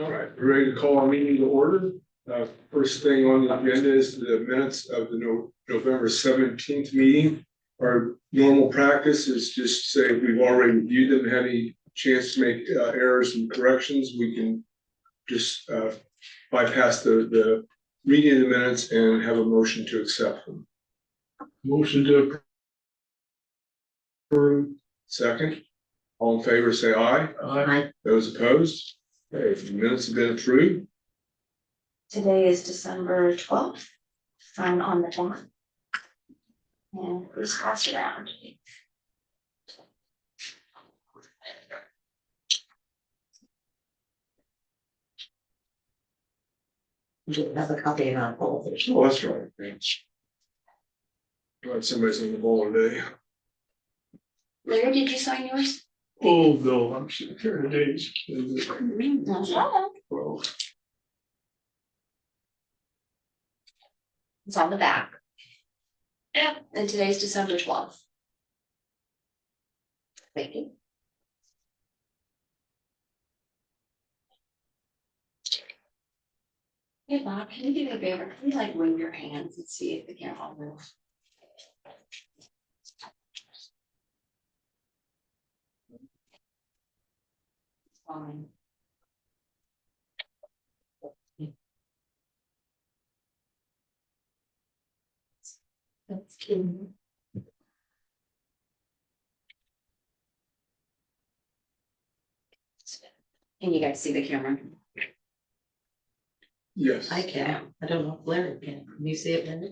All right, we're ready to call our meeting to order. First thing on the agenda is the minutes of the November 17th meeting. Our normal practice is just say if we've already reviewed them, had any chance to make errors and corrections, we can just bypass the reading of the minutes and have a motion to accept them. Motion to approve. Second. All in favor, say aye. Aye. Those opposed? Okay, the minutes have been approved. Today is December 12th. Sign on the form. And please pass it around. You have a copy of our poll. Oh, that's right. Glad somebody's on the ball today. Larry, did you sign yours? Oh, no, I'm sitting here today. Well, It's on the back. Yeah. And today's December 12th. Thank you. Hey Bob, can you do me a favor? Can you like wave your hands and see if the camera will move? Fine. That's cute. Can you guys see the camera? yes. I can. I don't know if Larry can. Can you see it, Linda?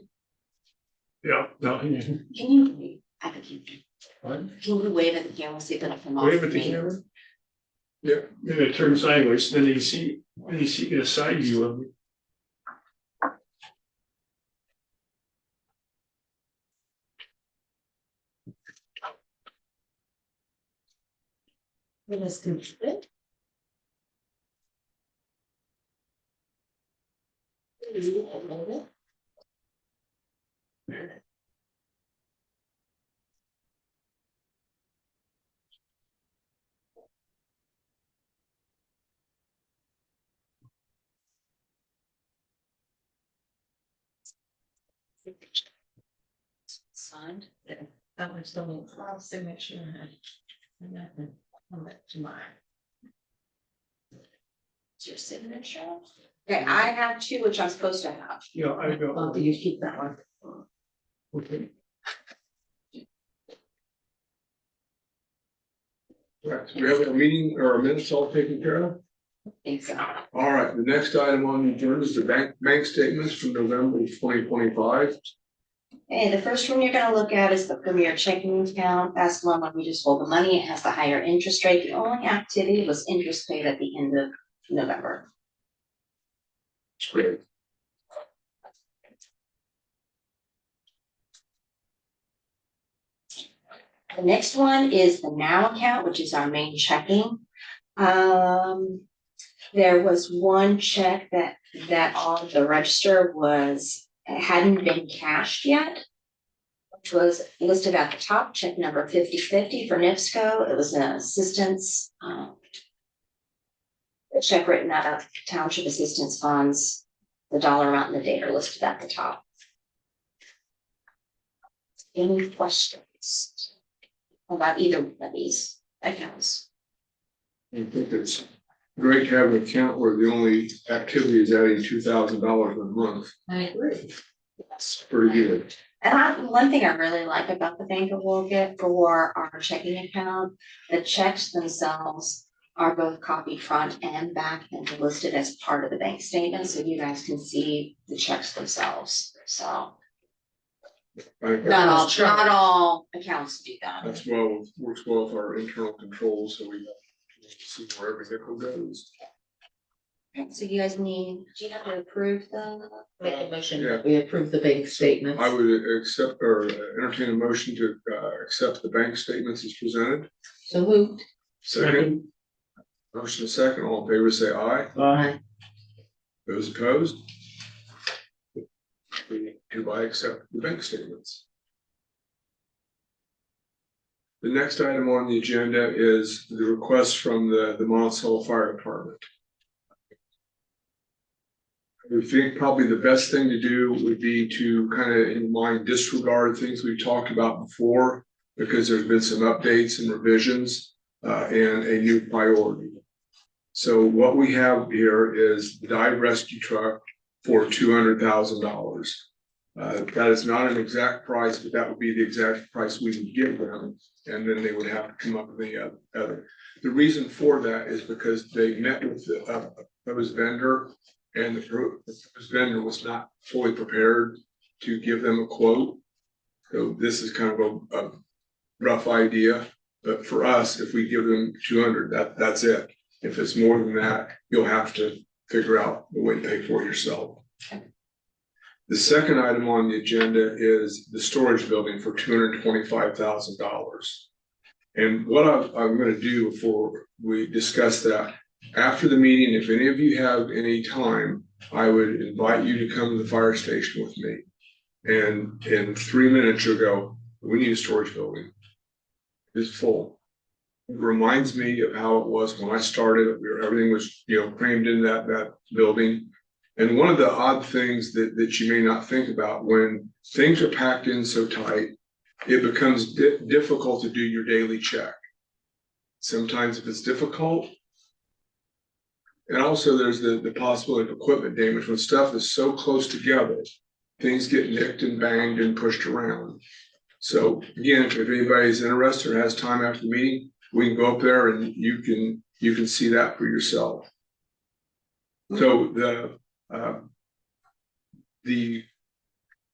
Yeah, no, Can you wave at the camera? what? Can you wave at the camera, see if it'll come off? Wave at the camera? Yeah, then it turns sideways, then you see a side view of it. Let us do it. Signed. That was the one. I'll signature. And then come back to mine. It's your signature. Okay, I have two, which I'm supposed to have. Yeah, I got Oh, do one. you keep that one? Okay. Right, so we have a meeting or a minutes all taken care of. Thanks. All right, the next item on the agenda is the bank statements from November 2025. Okay, the first one you're gonna look at is the Premier checking account. That's the one when we just hold the money. It has the higher interest rate. The only activity was interest paid at the end of November. Great. The next one is the Now account, which is our main checking. There was one check that on the register hadn't been cashed yet, which was listed at the top, check number 5050 for NIPSCO. It was an assistance, a check written out of Township Assistance Funds. The dollar amount and the date are listed at the top. Any questions about either one of these accounts? I think it's great to have an account where the only activity is adding $2,000 a month. I agree. It's pretty good. And one thing I really like about the Bank of Woolgate for our checking account, the checks themselves are both copied front and back and listed as part of the bank statement, so you guys can see the checks themselves. So not all accounts do that. That's well, works well with our internal controls, so we see where every nickel goes. Okay, so you guys do you have to approve the? Make a motion Yeah. that we approve the bank statements. I would accept or entertain a motion to accept the bank statements as presented. So moved. Second. Motion second, all in favor, say aye. Aye. Those opposed? We hereby accept the bank statements. The next item on the agenda is the request from the Monticello Fire Department. We think probably the best thing to do would be to kind of in mind disregard things we've talked about before, because there's been some updates and revisions and a new priority. So what we have here is the dive rescue truck for $200,000. That is not an exact price, but that would be the exact price we would give them, and then they would have to come up with the other. The reason for that is because they met with the proposed vendor, and the proposed vendor was not fully prepared to give them a quote. So this is kind of a rough idea, but for us, if we give them 200, that's it. If it's more than that, you'll have to figure out the way to pay for it yourself. The second item on the agenda is the storage building for $225,000. And what I'm going to do before we discuss that, after the meeting, if any of you have any time, I would invite you to come to the fire station with me. And in 3 minutes, you'll go, we need a storage building. It's full. It reminds me of how it was when I started. Everything was, crammed in that building. And one of the odd things that you may not think about, when things are packed in so tight, it becomes difficult to do your daily check. Sometimes if it's difficult, and also there's the possibility of equipment damage. When stuff is so close together, things get nicked and banged and pushed around. So again, if anybody's interested or has time after the meeting, we can go up there and you can see that for yourself. So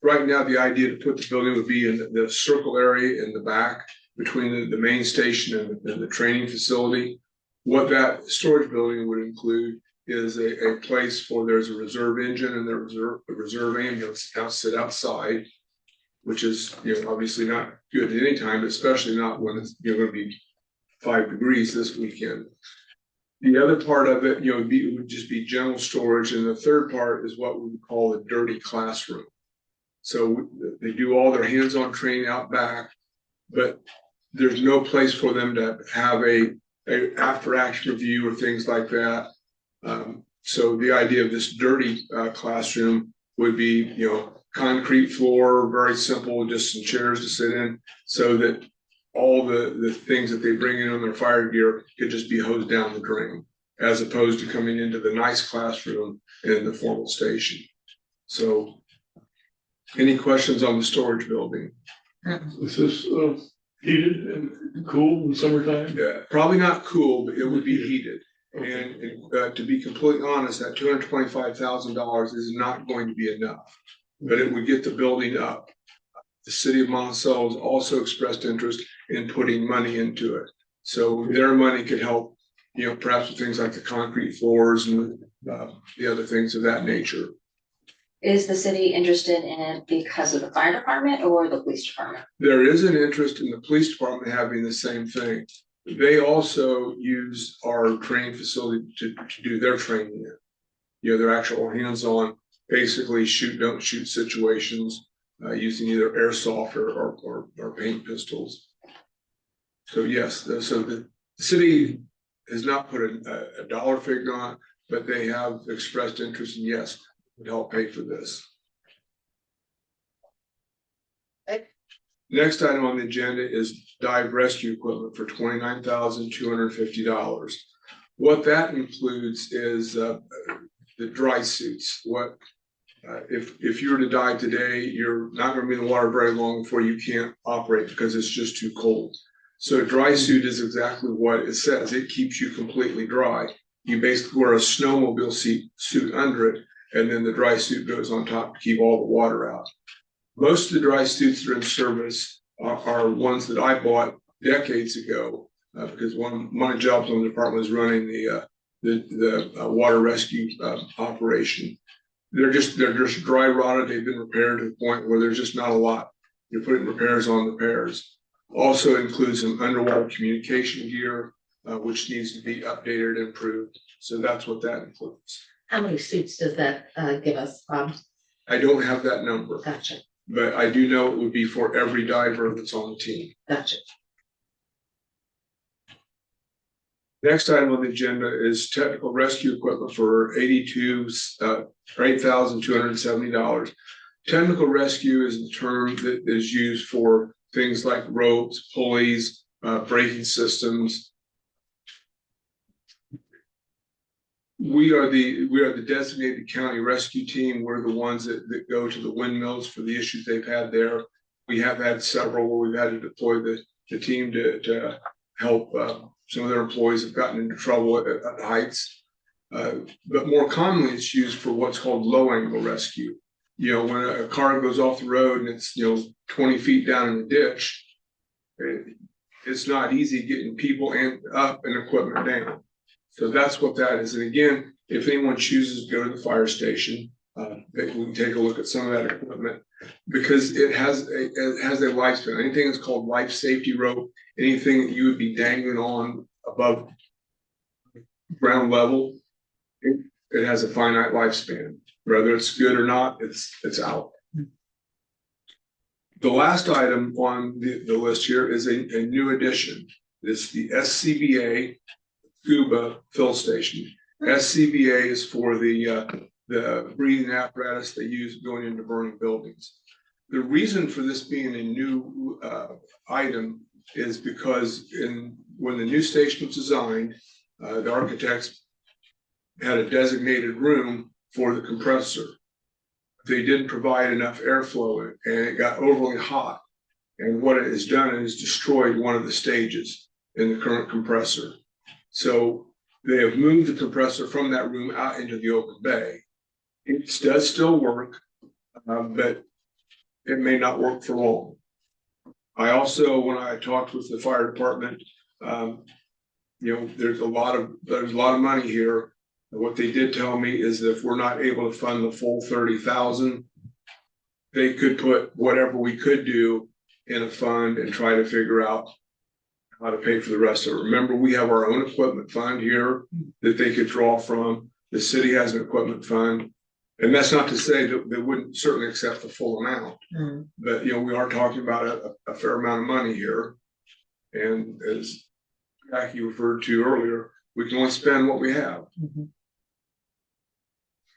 right now, the idea to put the building would be in the circle area in the back between the main station and the training facility. What that storage building would include is a place for there's a reserve engine and there's a reserve ambulance now sit outside, which is obviously not good at any time, especially not when it's going to be 5 degrees this weekend. The other part of it, would just be general storage, and the third part is what we would call a dirty classroom. So they do all their hands-on training out back, but there's no place for them to have a after-action review or things like that. So the idea of this dirty classroom would be, concrete floor, very simple, just some chairs to sit in, so that all the things that they bring in on their fire gear could just be hosed down the drain, as opposed to coming into the nice classroom in the formal station. So any questions on the storage building? Is this heated and cool in summertime? Yeah, probably not cool, but it would be heated. Okay. And to be completely honest, that $225,000 is not going to be enough, but it would get the building up. The city of Monticello has also expressed interest in putting money into it. So their money could help, perhaps with things like the concrete floors and the other things of that nature. Is the city interested in it because of the fire department or the police department? There is an interest in the police department having the same thing. They also use our training facility to do their training in. Their actual hands-on, basically shoot, don't shoot situations using either airsoft or paint pistols. So yes, so the city has not put a dollar figure on it, but they have expressed interest in yes, would help pay for this. Okay. Next item on the agenda is dive rescue equipment for $29,250. What that includes is the dry suits. If you were to dive today, you're not going to be in the water very long before you can't operate because it's just too cold. So a dry suit is exactly what it says. It keeps you completely dry. You basically wear a snowmobile suit under it, and then the dry suit goes on top to keep all the water out. Most of the dry suits that are in service are ones that I bought decades ago because one of my jobs on the department was running the water rescue operation. They're just dry rotted. They've been repaired to the point where there's just not a lot. You're putting repairs on repairs. Also includes some underwater communication gear, which needs to be updated and improved. So that's what that includes. How many suits does that give us? I don't have that number. Gotcha. But I do know it would be for every diver that's on the team. Gotcha. Next item on the agenda is technical rescue equipment for $8,270. Technical rescue is the term that is used for things like ropes, pulleys, braking systems. We are the designated county rescue team. We're the ones that go to the windmills for the issues they've had there. We have had several where we've had to deploy the team to help. Some of their employees have gotten into trouble at heights. But more commonly, it's used for what's called low angle rescue. You know, when a car goes off the road and it's, 20 feet down in the ditch, it's not easy getting people up and equipment down. So that's what that is. And again, if anyone chooses to go to the fire station, we can take a look at some of that equipment because it has a lifespan. Anything that's called life safety rope, anything that you would be dangling on above ground level, it has a finite lifespan. Whether it's good or not, it's out. The last item on the list here is a new addition. It's the SCBA Scuba fill station. SCBA is for the breathing apparatus they use going into burning buildings. The reason for this being a new item is because when the new station was designed, the architects had a designated room for the compressor. They didn't provide enough airflow and it got overly hot. And what it has done is destroyed one of the stages in the current compressor. So they have moved the compressor from that room out into the open bay. It does still work, but it may not work for long. I also, when I talked with the fire department, there's a lot of money here. What they did tell me is that if we're not able to fund the full 30,000, they could put whatever we could do in a fund and try to figure out how to pay for the rest of it. Remember, we have our own equipment fund here that they could draw from. The city has an equipment fund. And that's not to say that they wouldn't certainly accept the full amount. But, we are talking about a fair amount of money here. And as Jackie referred to earlier, we can only spend what we have.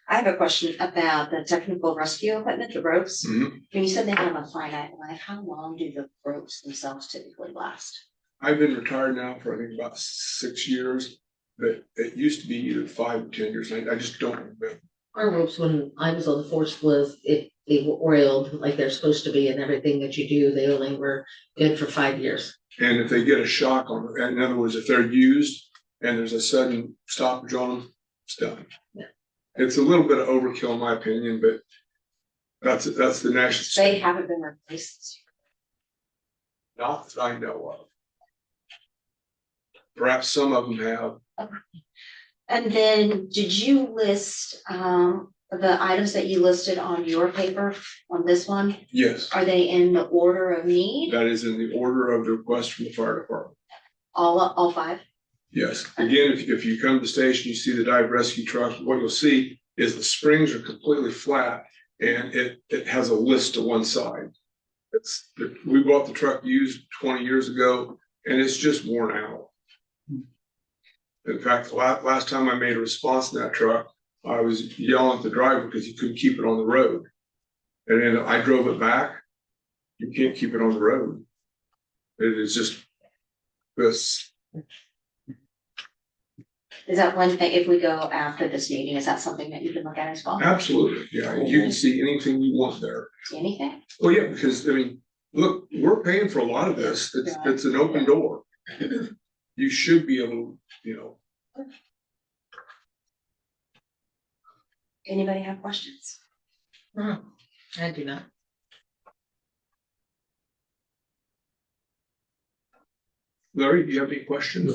I have a question about the technical rescue equipment, the ropes. Mhm. When you said they have a finite life, how long do the ropes themselves typically last? I've been retired now for I think about 6 years, but it used to be either 5 or 10 years. I just don't remember. Our ropes, when I was on the force, they were oiled like they're supposed to be, and everything that you do, they only were good for 5 years. And if they get a shock on it, in other words, if they're used and there's a sudden stoppage on them, it's done. Yeah. It's a little bit of overkill in my opinion, but that's the national. They haven't been replaced. Not that I know of. Perhaps some of them have. And then did you list the items that you listed on your paper on this one? Yes, Are they in the order of need? that is in the order of the request from the fire department. All 5? Yes, again, if you come to the station, you see the dive rescue truck, what you'll see is the springs are completely flat and it has a list to one side. We bought the truck used 20 years ago and it's just worn out. In fact, the last time I made a response to that truck, I was yelling at the driver because he couldn't keep it on the road. And then I drove it back. You can't keep it on the road. It is just this. Is that one thing, if we go after this meeting, is that something that you can look at as well? Absolutely, yeah. You can see anything you want there. See anything? Oh, yeah, because look, we're paying for a lot of this. It's an open door. You should be able to, Anybody have questions? I do not. Larry, do you have any questions?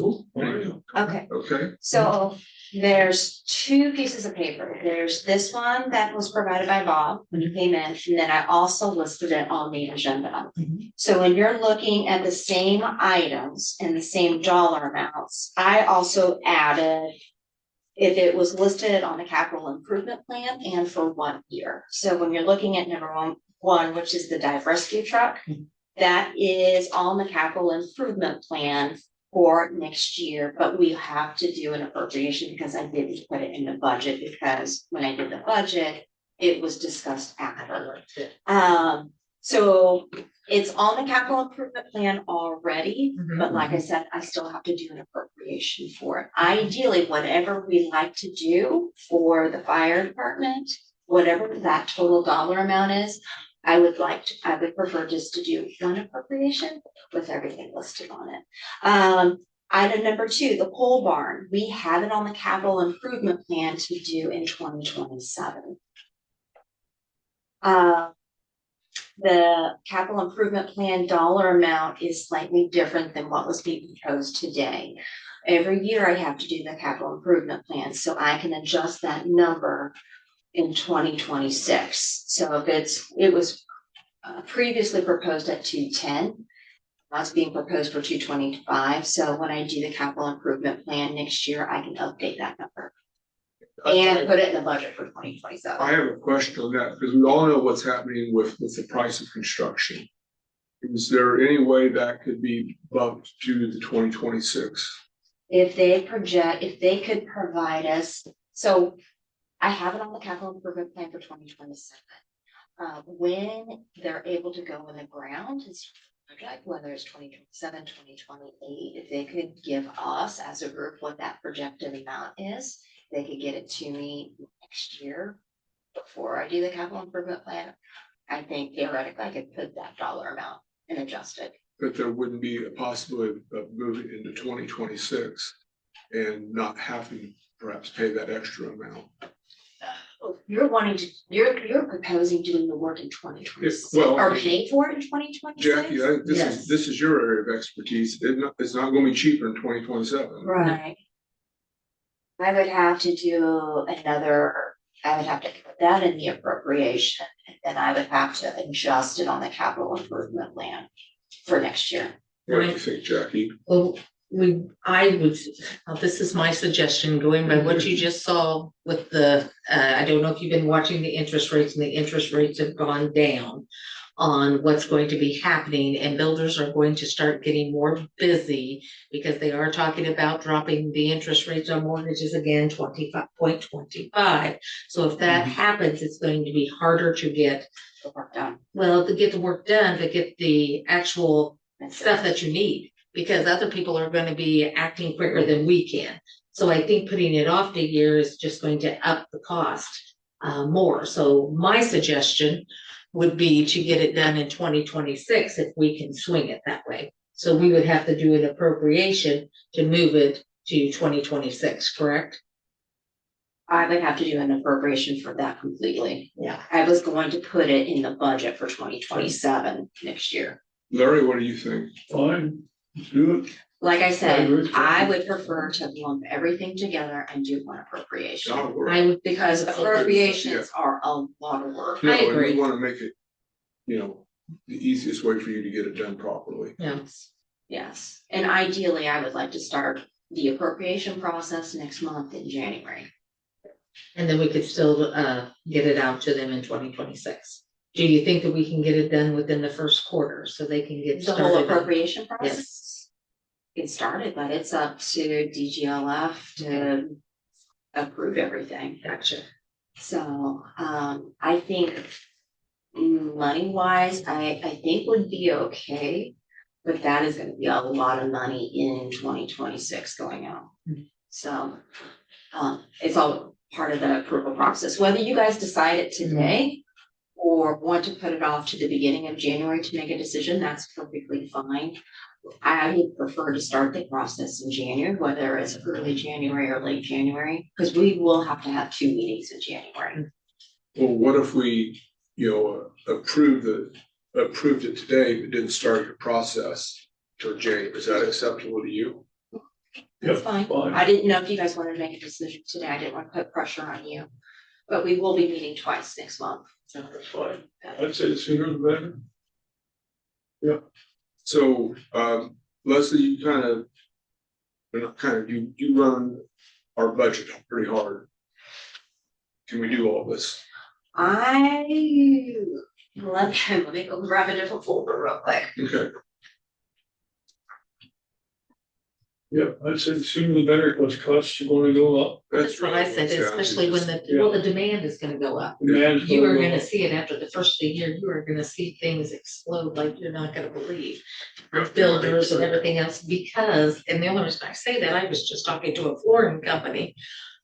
Okay, Okay, so there's 2 pieces of paper. There's this one that was provided by Bob when you came in, and then I also listed it on the agenda. So when you're looking at the same items and the same dollar amounts, I also added if it was listed on the capital improvement plan and for 1 year. So when you're looking at number one, which is the dive rescue truck, that is on the capital improvement plan for next year, but we have to do an appropriation because I didn't put it in the budget because when I did the budget, it was discussed after. So it's on the capital improvement plan already, Mhm. but like I said, I still have to do an appropriation for it. Ideally, whatever we like to do for the fire department, whatever that total dollar amount is, I would prefer just to do one appropriation with everything listed on it. Item number 2, the pole barn, we have it on the capital improvement plan to do in 2027. The capital improvement plan dollar amount is slightly different than what was being proposed today. Every year I have to do the capital improvement plan, so I can adjust that number in 2026. So if it was previously proposed at 210, that's being proposed for 225. So when I do the capital improvement plan next year, I can update that number and put it in the budget for 2027. I have a question on that, because we all know what's happening with the price of construction. Is there any way that could be bumped to the 2026? If they could provide us, so I have it on the capital improvement plan for 2027. When they're able to go in the ground, it's project, whether it's 2027, 2028, if they could give us as a group what that projected amount is, they could get it to me next year before I do the capital improvement plan. I think theoretically I could put that dollar amount and adjust it. But there wouldn't be a possibility of moving into 2026 and not having to perhaps pay that extra amount. You're proposing doing the work in 2026 Well, or paying for it in 2026? Jackie, I think Yes. this is your area of expertise. It's not going to be cheaper in 2027. Right. I would have to put that in the appropriation, and then I would have to adjust it on the capital improvement plan for next year. What do you think, Jackie? Well, this is my suggestion, going by what you just saw with I don't know if you've been watching the interest rates, and the interest rates have gone down on what's going to be happening, and builders are going to start getting more busy because they are talking about dropping the interest rates on mortgages again, 25.25. So if that happens, it's going to be harder to get The work done. to get the work done, to get the actual stuff that you need, because other people are going to be acting quicker than we can. So I think putting it off the year is just going to up the cost more. So my suggestion would be to get it done in 2026 if we can swing it that way. So we would have to do an appropriation to move it to 2026, correct? I would have to do an appropriation for that completely. Yeah. I was going to put it in the budget for 2027 next year. Larry, what do you think? Fine, let's do it. Like I I said, agree. I would prefer to lump everything together and do one appropriation. I would, Because appropriations are a lot of work. No, I and agree. we want to make it, the easiest way for you to get it done properly. yeah. Yes, and ideally, I would like to start the appropriation process next month in January. And then we could still get it out to them in 2026. Do you think that we can get it done within the first quarter so they can get The whole started? appropriation process. Get started, but it's up to DGLF to approve everything. Gotcha. So, I think money wise, I think would be okay. But that is gonna be a lot of money in 2026 going out. Mhm. So, it's all part of the approval process, whether you guys decide it today or want to put it off to the beginning of January to make a decision, that's perfectly fine. I would prefer to start the process in January, whether it's early January or late January, because we will have to have 2 meetings in January. Well, what if we, approved it today, but didn't start your process till January? Is that acceptable to you? That's Yep, fine. fine. I didn't know if you guys wanted to make a decision today. I didn't want to put pressure on you. But we will be meeting twice next month. So That's fine. I'd say the sooner the better. So, Leslie, you run our budget pretty hard. Can we do all this? let me go grab a different folder real quick. Okay. Yep, I'd say the sooner the better, because costs are going to go up. That's what I said, especially when the demand is gonna go up. Demand is You are going gonna up. see it after the first of the year, you are gonna see things explode like you're not gonna believe. Builders and everything else, because, and the only reason I say that, I was just talking to a flooring company.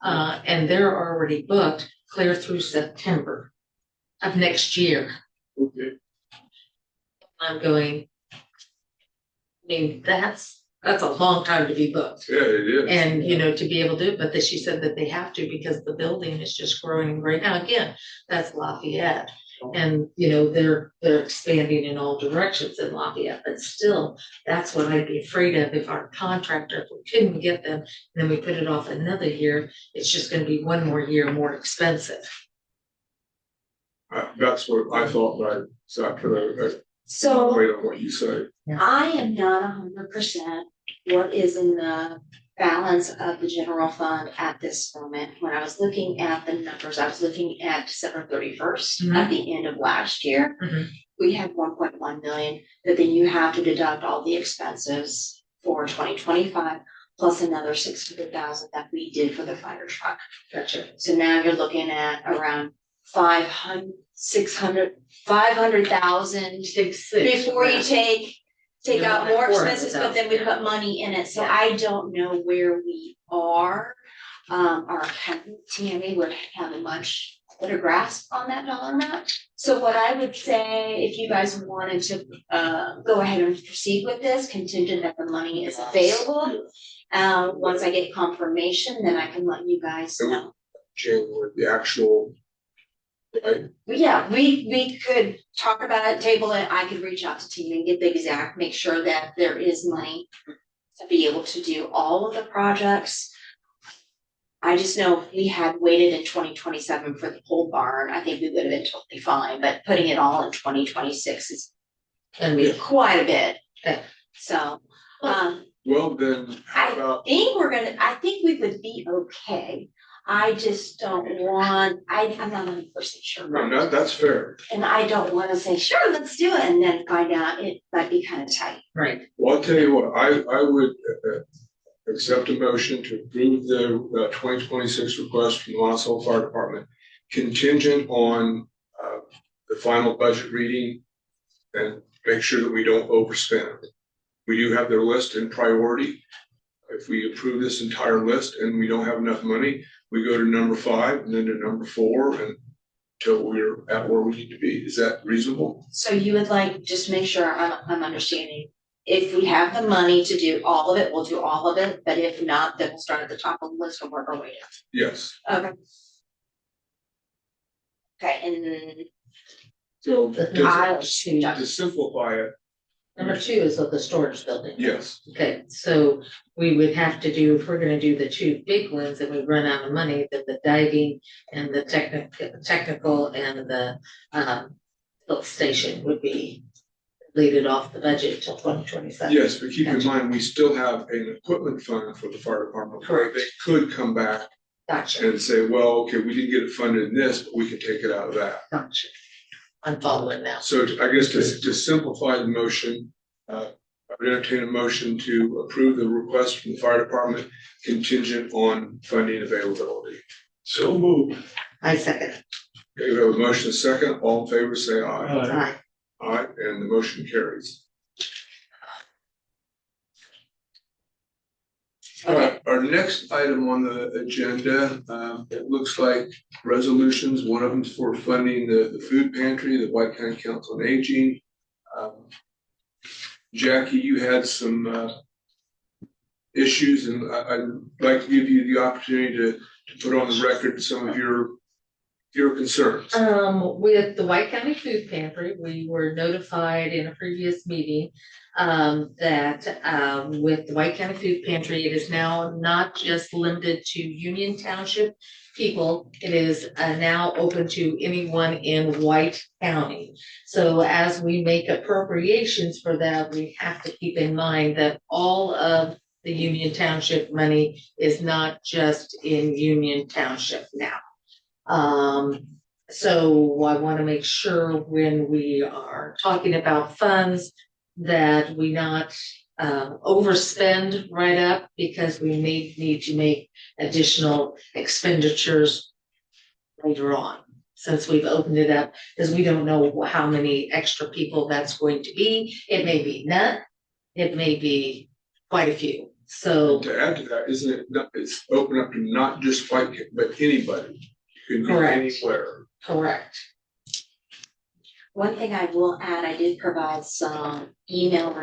And they're already booked clear through September of next year. Okay, I'm going. I mean, that's a long time to be booked. Yeah, it is. And, you know, to be able to, but she said that they have to because the building is just growing right now. Again, that's Lafayette. And, you know, they're expanding in all directions in Lafayette, but still, that's what I'd be afraid of if our contractor, if we couldn't get them, and then we put it off another year, it's just gonna be one more year more expensive. That's what I thought, but I sat for So wait on what you say. I am not 100% what is in the balance of the general fund at this moment. When I was looking at the numbers, I was looking at December 31st at the end of last year. Mhm. We had 1.1 million, but then you have to deduct all the expenses for 2025 plus another 600,000 that we did for the fire truck. Gotcha. So now you're looking at around 500,000 before you take out more expenses, but then we put money in it, so I don't know where we are. Our accountant, Tammy, would have a much better grasp on that dollar amount. So what I would say, if you guys wanted to, go ahead and proceed with this, contingent that the money is available. Once I get confirmation, then I can let you guys know. January, the actual, right? Yeah, we could talk about it, table it, I could reach out to Tina and get the exact, make sure that there is money to be able to do all of the projects. I just know if we had waited in 2027 for the pole barn, I think we would have been totally fine, but putting it all in 2026 is And we, quite a bit. Okay. So, Well, then, how about, I think we would be okay. I just don't want, I'm not 100% sure. no, that's fair. And I don't wanna say, sure, let's do it, and then find out it might be kind of tight. right, Well, I'll tell you what, I would accept a motion to approve the 2026 request from the Monticello Fire Department contingent on the final budget reading and make sure that we don't overspend. We do have their list in priority. If we approve this entire list and we don't have enough money, we go to number 5 and then to number 4 until we're at where we need to be. Is that reasonable? So you would like, just make sure I'm understanding. If we have the money to do all of it, we'll do all of it, but if not, then we'll start at the top of the list and work our way Yes. down. Okay. Okay, and So I'll to simplify it, number 2 is of the storage building. yes. Okay, so we would have to do, if we're gonna do the 2 big ones and we run out of money, then the diving and the technical and the fill station would be deleted off the budget till 2027. Yes, but keep in mind, we still have an equipment fund for the fire department. Where Correct. they could come back Gotcha, and say, well, okay, we didn't get it funded in this, but we can take it out of that. gotcha. I'm following now. So I guess to simplify the motion, I would entertain a motion to approve the request from the fire department contingent on funding availability. so move. I second it. Okay, we have a motion, a second, all in favor, say aye. Aye. Aye, and the motion carries. All right, our next item on the agenda, it looks like resolutions. One of them's for funding the food pantry, the White County Council on Aging. Jackie, you had some issues, and I'd like to give you the opportunity to put on the record some of your concerns. With the White County Food Pantry, we were notified in a previous meeting that with the White County Food Pantry, it is now not just limited to Union Township people. It is now open to anyone in White County. So as we make appropriations for that, we have to keep in mind that all of the Union Township money is not just in Union Township now. So I want to make sure when we are talking about funds that we not overspend right up because we may need to make additional expenditures later on, since we've opened it up, because we don't know how many extra people that's going to be. It may be none, it may be quite a few. So, To add to that, isn't it, it's open up to not just White County, but anybody. You can be Correct. anywhere. correct. One thing I will add, I did provide some email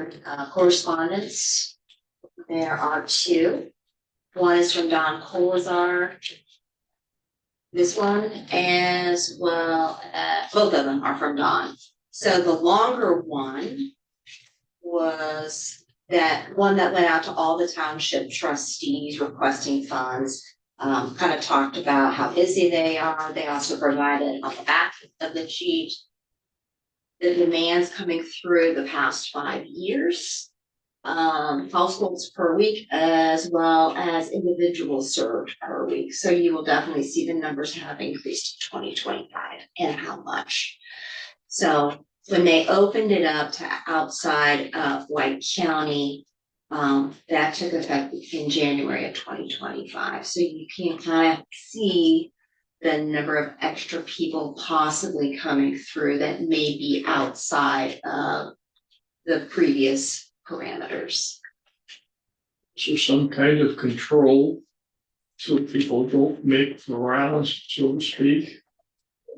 correspondence. There are two. One is from Don Colazar. This one, as well, both of them are from Don. So the longer one was that one that went out to all the township trustees requesting funds. Kind of talked about how busy they are. They also provided on the back of the sheet the demands coming through the past 5 years, households per week, as well as individuals served per week. So you will definitely see the numbers have increased in 2025 and how much. So when they opened it up to outside of White County, that took effect in January of 2025. So you can kind of see the number of extra people possibly coming through that may be outside of the previous parameters. So some kind of control so people don't make the rounds, so to speak.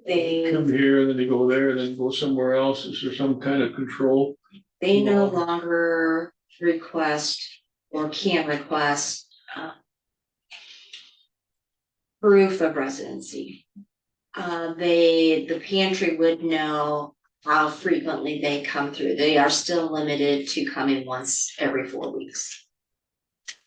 They Come here, then they go there, then go somewhere else. Is there some kind of control? no longer request or can request proof of residency. The pantry would know how frequently they come through. They are still limited to coming once every 4 weeks.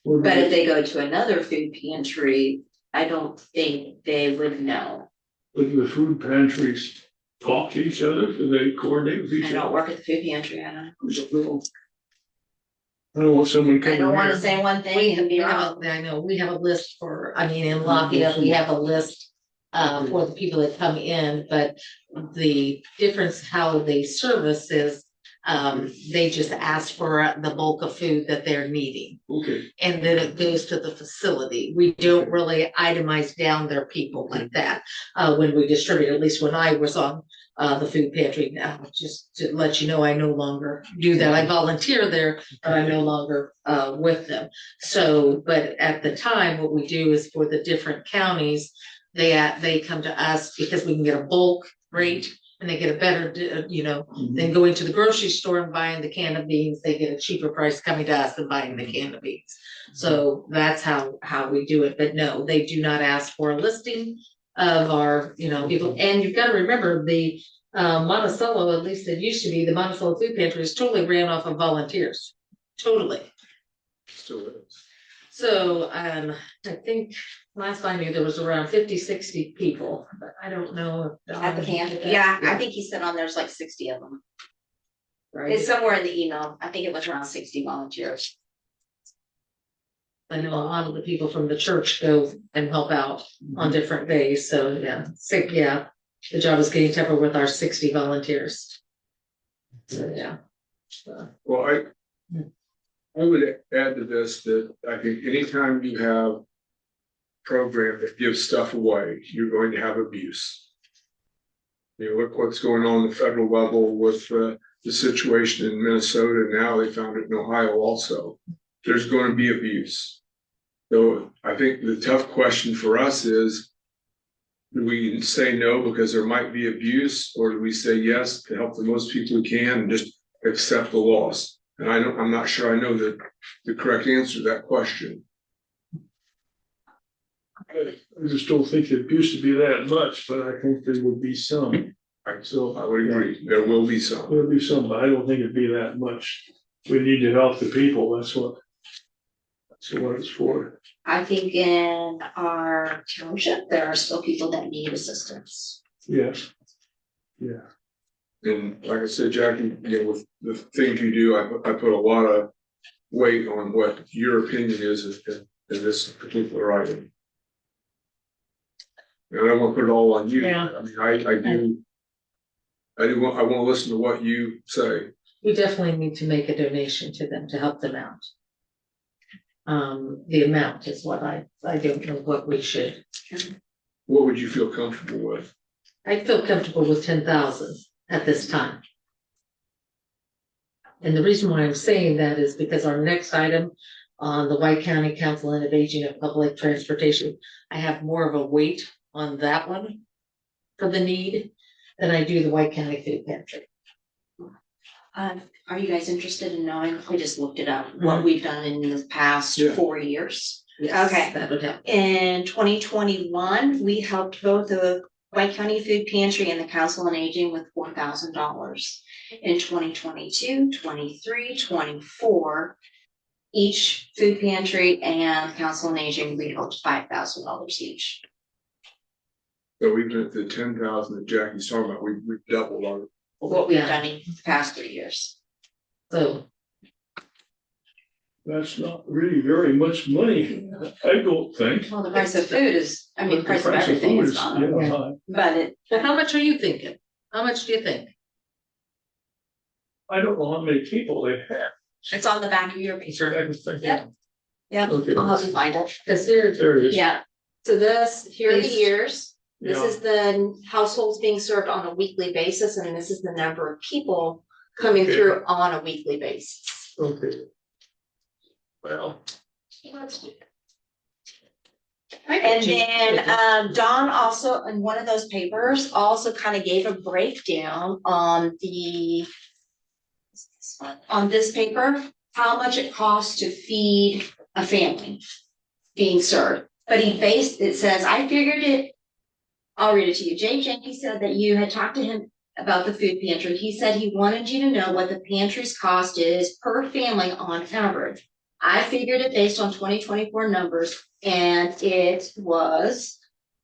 But if they go to another food pantry, I don't think they would know. Would the food pantries talk to each other? Do they coordinate with each I don't other? work at the food pantry, I don't know. I don't want someone I coming don't wanna here. say one We thing and be have, wrong. I know, we have a list for, I mean, in Lafayette, we have a list for the people that come in, but the difference how they service is they just ask for the bulk of food that they're needing. Okay, And then it goes to the facility. We don't really itemize down their people like that when we distribute, at least when I was on the food pantry. Now, just to let you know, I no longer do that. I volunteer there, but I'm no longer with them. So, but at the time, what we do is for the different counties, they come to us because we can get a bulk rate and they get a better, than going to the grocery store and buying the can of beans. They get a cheaper price coming to us than buying the can of beans. So that's how we do it. But no, they do not ask for a listing of our, people. And you've got to remember the Monticello, at least it used to be, the Monticello Food Pantry is totally ran off of volunteers. Totally. Still is. So I think last I knew there was around 50, 60 people, but I don't know. if At the Don pantry, did that. yeah, I think he said on there's like 60 of them. Right. It's somewhere in the email. I think it was around 60 volunteers. I know a lot of the people from the church go and help out on different days, so yeah, the job is getting tougher with our 60 volunteers. So, yeah. Well, I would add to this that I think anytime you have a program that gives stuff away, you're going to have abuse. Look what's going on at the federal level with the situation in Minnesota. Now they found it in Ohio also. There's going to be abuse. So I think the tough question for us is, do we say no because there might be abuse, or do we say yes to help the most people we can and just accept the loss? And I'm not sure I know the correct answer to that question. I just don't think it used to be that much, but I think there would be some. So I would agree. There will be some. there'll be some, but I don't think it'd be that much. We need to help the people. That's what it's for. I think in our township, there are still people that need assistance. Yes. Yeah. And like I said, Jackie, with the things you do, I put a lot of weight on what your opinion is in this particular item. And I won't put it all on you. Yeah. I mean, I want to listen to what you say. we definitely need to make a donation to them to help them out. The amount is what I don't know what we should. What would you feel comfortable with? I feel comfortable with 10,000 at this time. And the reason why I'm saying that is because our next item on the White County Council on Aging of Public Transportation, I have more of a weight on that one for the need than I do the White County Food Pantry. Are you guys interested in knowing? I just looked it up, what we've done in the past Yeah. 4 years. Yes, Okay. that would help. In 2021, we helped both the White County Food Pantry and the Council on Aging with $4,000. In 2022, 23, 24, each food pantry and Council on Aging, we helped $5,000 each. So even at the 10,000 that Jackie's talking about, we've doubled our. What we've Yeah. done in the past 3 years. So, That's not really very much money, I don't think. Well, the price of food is, I mean, the But price of everything food is not, yeah, high. but it, well, how much are you thinking? How much do you think? I don't know how many people they have. it's on the back of your I paper. was thinking, Yep. Yeah, Okay. I'll have to find it. Because there's, There it is. Yeah, so this, here are the Base- years. This Yeah. is the households being served on a weekly basis, and this is the number of people coming Okay. through on a weekly basis. Okay. Well, And then, Don also, in one of those papers, also kind of gave a breakdown on on this paper, how much it costs to feed a family being served. But it says, I figured it, I'll read it to you. Jay Jenkins said that you had talked to him about the food pantry. He said he wanted you to know what the pantry's cost is per family on average. I figured it based on 2024 numbers, and it was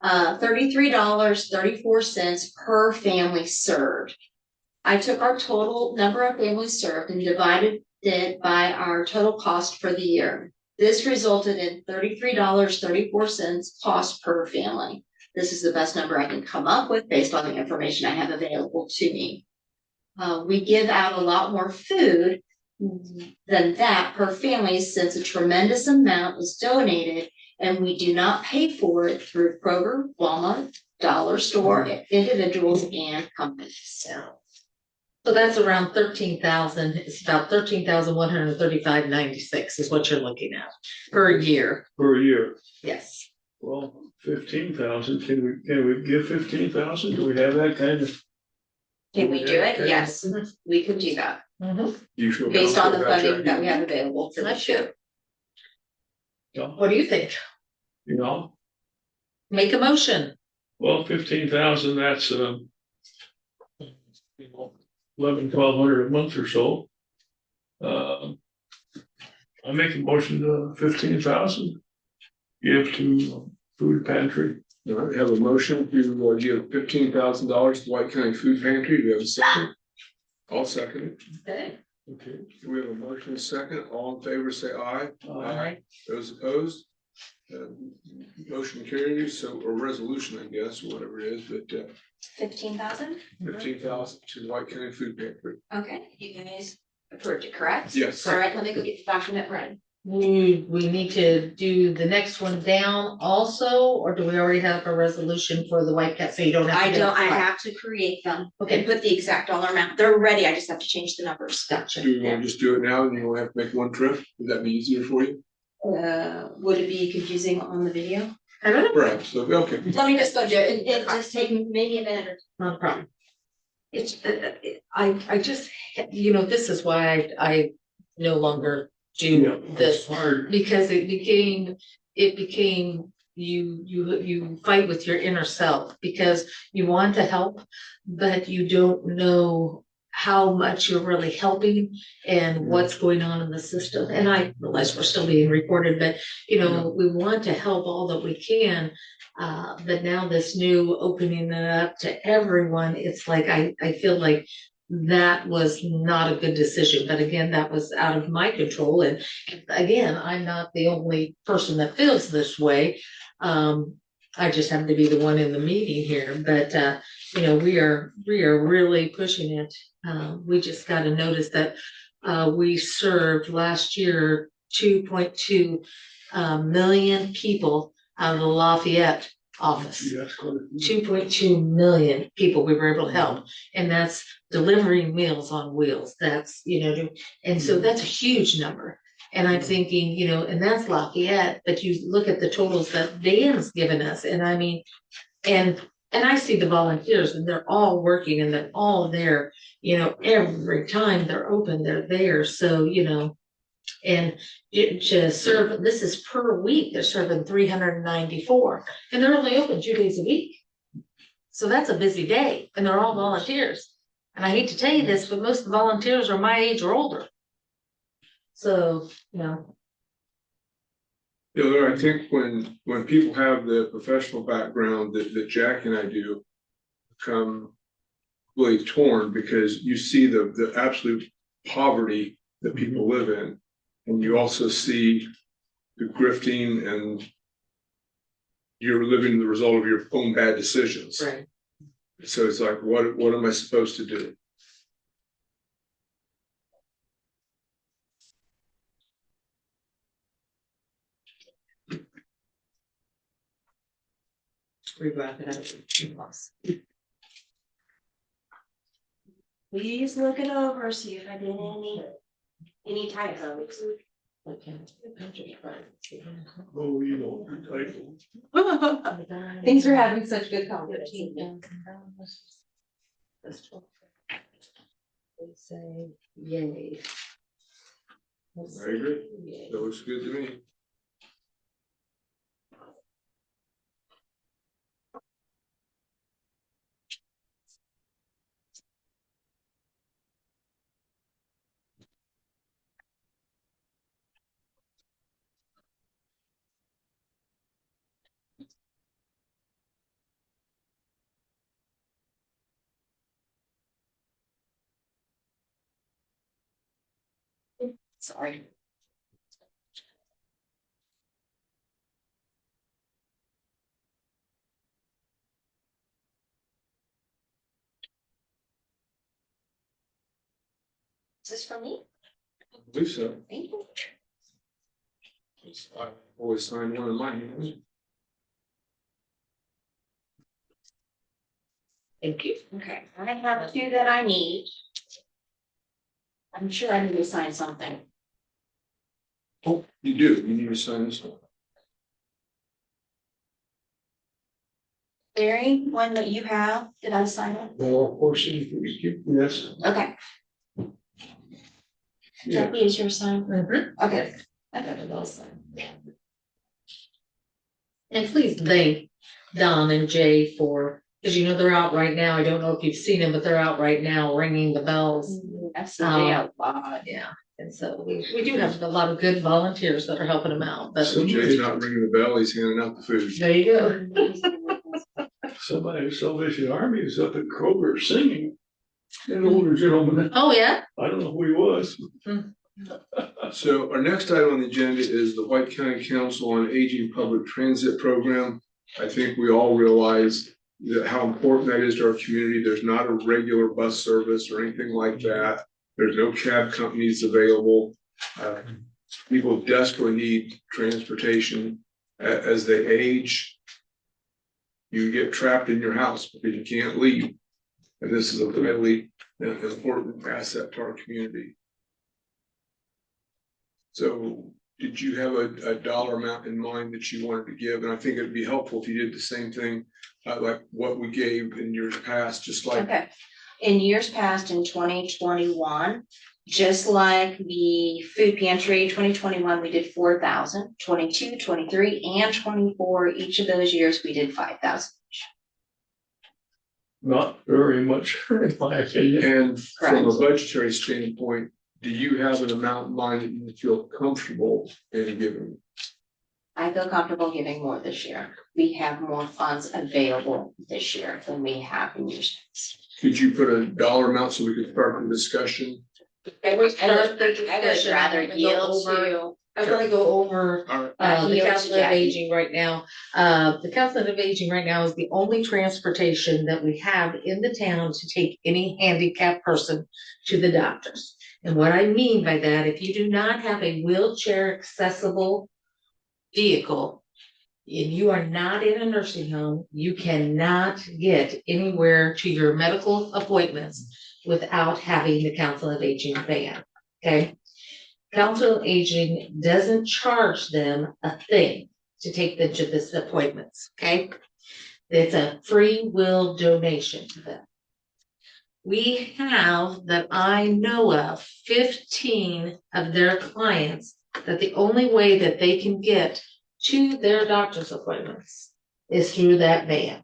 $33.34 per family served. I took our total number of families served and divided it by our total cost for the year. This resulted in $33.34 cost per family. This is the best number I can come up with based on the information I have available to me. We give out a lot more food than that per family, since a tremendous amount is donated and we do not pay for it through Kroger, Walmart, Dollar Store, individuals and companies. so that's around 13,000, it's about 13,135.96 is what you're looking at per year. per year, Yes. well, 15,000, can we give 15,000? Do we have that kind of? Can we do it? Yes, we could do that Mhm. You feel based on the comfortable with funding that we Jackie? have available for I this year. should. Yeah, What do you think? you know, Make a motion. well, 15,000, that's, 1,100 a month or so. I make a motion to 15,000. Give to food pantry. All right, have a motion to give $15,000 to White County Food Pantry. Do we have a second? I'll second it. Okay. Okay. Do we have a motion and a second? All in favor, say aye. Alright. Those opposed? Motion carries, so, or resolution, I guess, or whatever it is, but 15,000? 15,000 to the White County Food Pantry. Okay, you guys approved it, correct? Yes. All right, let me go get the document ready. We need to do the next one down also, or do we already have a resolution for the White Cat, so you don't have to? I do don't, I it? have to create them Okay. and put the exact dollar amount. They're ready, I just have to change the numbers. Gotcha. Do we want to just do it now and you don't have to make one trip? Would that be easier for you? Would it be confusing on the video? I don't know, Perhaps, so, okay. Let me just go do it. It just take maybe a minute or not a problem. It's, I just, this is why I no longer do It's this. hard. Because it became, you fight with your inner self because you want to help, but you don't know how much you're really helping and what's going on in the system. And I realize we're still being recorded, but we want to help all that we can. But now this new opening it up to everyone, it's like, I feel like that was not a good decision. But again, that was out of my control. And again, I'm not the only person that feels this way. I just happen to be the one in the meeting here, but you know, we are really pushing it. We just got a notice that, we served last year 2.2 million people out of the Lafayette office. Yes, quite a few. 2.2 million people we were able to help, and that's delivering Meals on Wheels. That's, you know, and so that's a huge number. And I'm thinking, you know, and that's Lafayette, but you look at the totals that Dan's given us, and I mean, and I see the volunteers, and they're all working, and they're all there, you know, every time they're open, they're there. So, you know, and to serve, this is per week, they're serving 394, and they're only open 2 days a week. So that's a busy day, and they're all volunteers. And I hate to tell you this, but most of the volunteers are my age or older. So, you know. You know, I think when people have the professional background that Jack and I do, become really torn, because you see the absolute poverty that people live in. And you also see the grifting, and you're living the result of your own bad decisions. Right. So it's like, what am I supposed to do? We wrap it up. Please look it over, see if I did any typos. Okay. Oh, you know, title. Things are having such good conversation. They say yay. I agree. That looks good to me. Sorry. Is this for me? I believe so. Thank you. I always sign one of my hands. Thank you. Okay, I have 2 that I need. I'm sure I need to sign something. Oh, you do. You need to sign this one. Barry, one that you have, did I sign it? Well, of course, yes, Okay, yeah. Jackie, is your sign? Mm-hmm. Okay. I got it all signed. And please thank Don and Jay for, because you know they're out right now. I don't know if you've seen them, but they're out right now ringing the bells. I've seen it out loud. Yeah, and so we do have a lot of good volunteers that are helping them out, but So Jay's not ringing the bell, he's handing out the food. there you go. Somebody in Salvation Army is up at Kroger singing. An older gentleman, Oh, yeah? I don't know who he was. So our next item on the agenda is the White County Council on Aging Public Transit Program. I think we all realize that how important that is to our community. There's not a regular bus service or anything like that. There's no cab companies available. People desperately need transportation as they age. You get trapped in your house because you can't leave. And this is a really important asset to our community. So did you have a dollar amount in mind that you wanted to give? And I think it'd be helpful if you did the same thing, like what we gave in years past, just like. Okay, in years past, in 2021, just like the food pantry, 2021, we did 4,000, 22, 23, and 24. Each of those years, we did 5,000. Not very much, in my opinion. And from a Correct. budgetary standpoint, do you have an amount in mind that you feel comfortable in giving? I feel comfortable giving more this year. We have more funds available this year than we have in years past. Could you put a dollar amount so we could start the discussion? I would rather yield to I'm gonna go over All right. the Here, Council of Jackie. Aging right now. The Council of Aging right now is the only transportation that we have in the town to take any handicapped person to the doctors. And what I mean by that, if you do not have a wheelchair accessible vehicle and you are not in a nursing home, you cannot get anywhere to your medical appointments without having the Council of Aging van, okay? Council of Aging doesn't charge them a thing to take them to these appointments, okay? It's a free will donation to them. We have, that I know of, 15 of their clients that the only way that they can get to their doctor's appointments is through that van.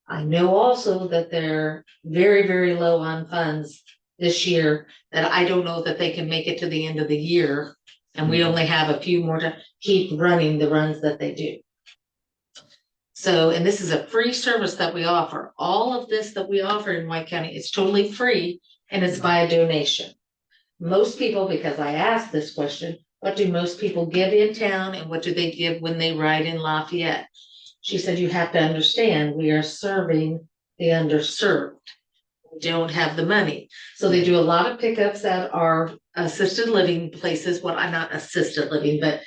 I know also that they're very, very low on funds this year, that I don't know that they can make it to the end of the year. And we only have a few more to keep running the runs that they do. So, and this is a free service that we offer. All of this that we offer in White County is totally free and it's by a donation. Most people, because I asked this question, what do most people give in town and what do they give when they ride in Lafayette? She said, you have to understand, we are serving the underserved. We don't have the money. So they do a lot of pickups at our assisted living places. Well, I'm not assisted living, but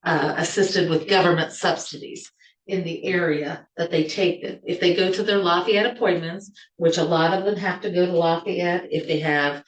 assisted with government subsidies in the area that they take them. If they go to their Lafayette appointments, which a lot of them have to go to Lafayette, if they have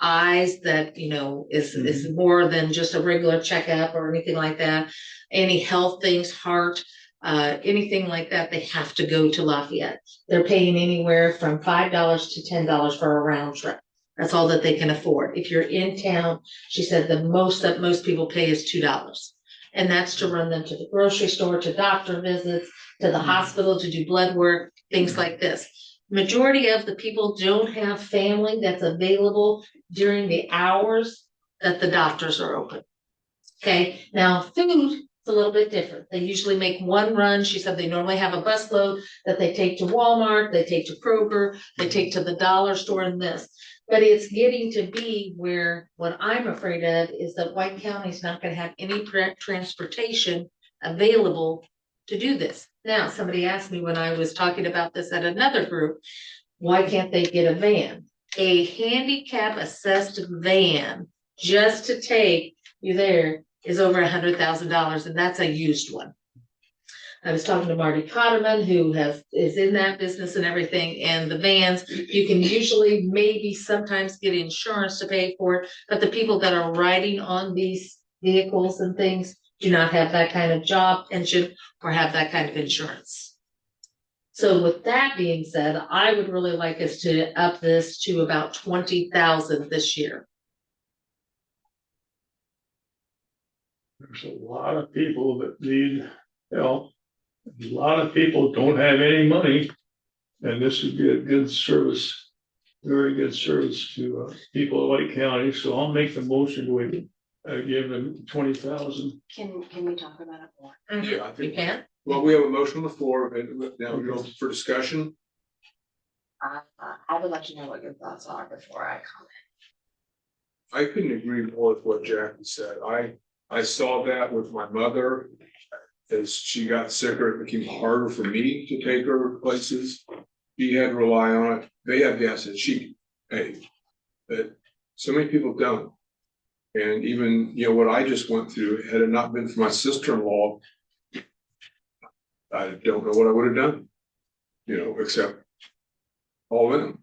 eyes that, you know, is more than just a regular checkup or anything like that, any health things, heart, anything like that, they have to go to Lafayette. They're paying anywhere from $5 to $10 for a round trip. That's all that they can afford. If you're in town, she said the most that most people pay is $2. And that's to run them to the grocery store, to doctor visits, to the hospital, to do blood work, things like this. Majority of the people don't have family that's available during the hours that the doctors are open. Okay, now food is a little bit different. They usually make one run. She said they normally have a busload that they take to Walmart, they take to Kroger, they take to the dollar store and this. But it's getting to be where what I'm afraid of is that White County is not going to have any transportation available to do this. Now, somebody asked me when I was talking about this at another group, why can't they get a van? A handicap assessed van just to take you there is over $100,000, and that's a used one. I was talking to Marty Cotterman, who is in that business and everything, and the vans, you can usually maybe sometimes get insurance to pay for it, but the people that are riding on these vehicles and things do not have that kind of job pension or have that kind of insurance. So with that being said, I would really like us to up this to about 20,000 this year. There's a lot of people that need help. A lot of people don't have any money. And this would be a good service, very good service to people of White County. So I'll make the motion to give them 20,000. Can we talk about it more? Yeah, I You think, can? well, we have a motion on the floor, and now we go for discussion. I would like to know what your thoughts are before I comment. I couldn't agree more with what Jackie said. I saw that with my mother. As she got sicker, it became harder for me to take her places. She had to rely on it. They had gas that she paid, but so many people don't. And even, you know, what I just went through, had it not been for my sister-in-law, I don't know what I would have done, you know, except all of them.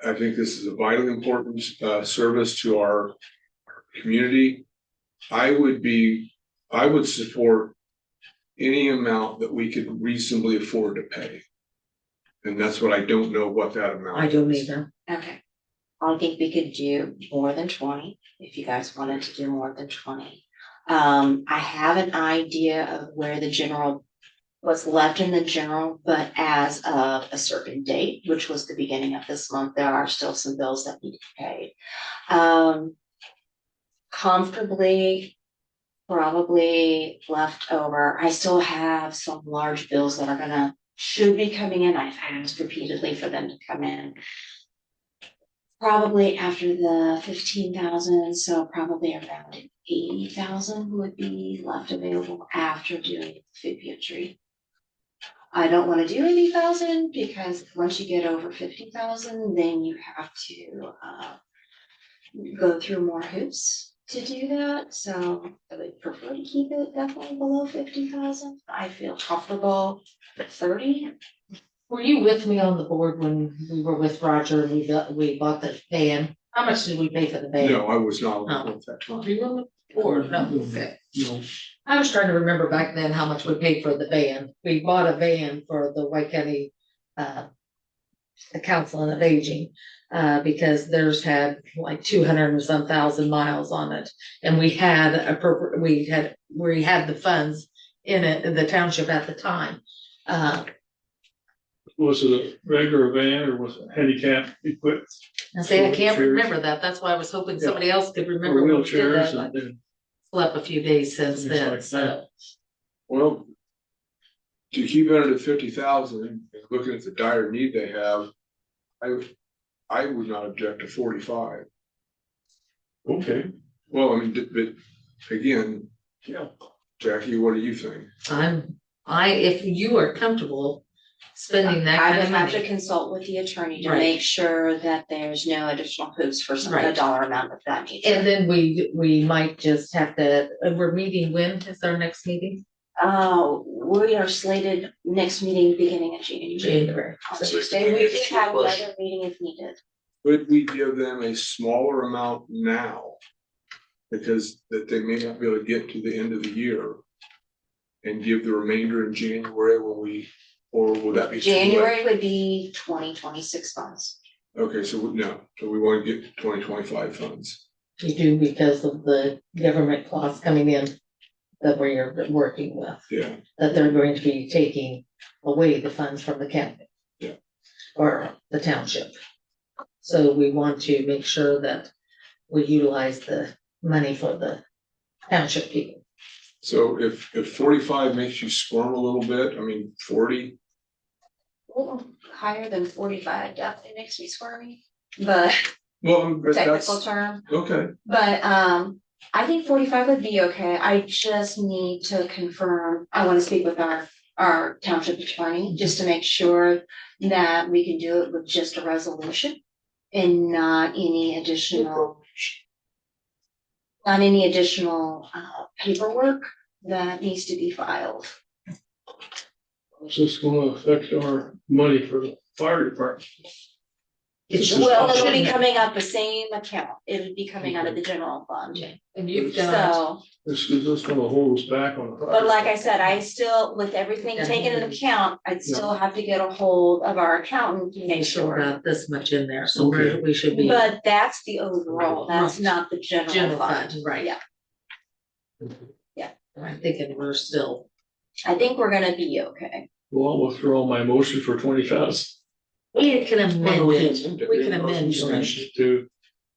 I think this is a vitally important service to our community. I would support any amount that we could reasonably afford to pay. And that's what I don't know what that amount is. I don't either. Okay. I think we could do more than 20, if you guys wanted to do more than 20. I have an idea of where what's left in the general, but as of a certain date, which was the beginning of this month, there are still some bills that need to be paid. Comfortably, probably left over. I still have some large bills that should be coming in. I've asked repeatedly for them to come in. probably after the 15,000, so probably around 80,000 would be left available after doing the food pantry. I don't wanna do 80,000 because once you get over 50,000, then you have to, go through more hoops to do that, so I would prefer to keep it definitely below 50,000. I feel comfortable at 30. Were you with me on the board when we were with Roger and we bought the van? How much did we pay for the van? No, I was not Oh. at that time. Were you on the board? No, okay. No, I was trying to remember back then how much we paid for the van. We bought a van for the White County, the Council on Aging, because theirs had like 200 and some thousand miles on it. And we had the funds in it, in the township at the time. was it a regular van or was it handicap equipped? I say, I can't Wheelchairs. remember that. That's why I was hoping Yeah. somebody else could Or remember. when we did wheelchairs that. and then, Slept a few days since Things then, like so. that. Well, to keep it under 50,000, and looking at the dire need they have, I would not object to 45. okay, Well, I mean, but again, yeah. Jackie, what do you think? If you are comfortable spending that I kind would of have to money. consult with the attorney to Right. make sure that there's no additional hoops for some, a Right. dollar amount of that nature. And then we might just have to, we're meeting, when is our next meeting? We are slated next meeting beginning of January. January. On Tuesday, we do have another meeting if needed. Could we give them a smaller amount now? Because that they may not be able to get to the end of the year. And give the remainder in January or would that be? too late? January would be 2026 funds. Okay, so we want to get 2025 funds. You do because of the government costs coming in that we're working with, Yeah, that they're going to be taking away the funds from the county. Yeah. Or the township. So we want to make sure that we utilize the money for the township people. so if 45 makes you squirm a little bit, I mean, 40, A little higher than 45 definitely makes me squirmy, but well, but technical that's, term. okay. But I think 45 would be okay. I just need to confirm, I want to speak with our township attorney, just to make sure that we can do it with just a resolution and not any additional paperwork that needs to be filed. Is this gonna affect our money for the fire department? It's Just Well, also- it would be coming out the same account. It would be coming out of the general fund. And you've got, So, This is just gonna hold us back on the. fire but like I department. said, I still, with everything taken into account, I'd still have to get a hold of our accountant to make make sure sure. about this much in there, so Okay. we should be. But that's the overall, that's Right. not the general General fund. fund, right. Yeah, I'm thinking we're still, I think we're gonna be okay. Well, I'll withdraw my motion for 20,000. we can amend it, we can amend Motion yours. To.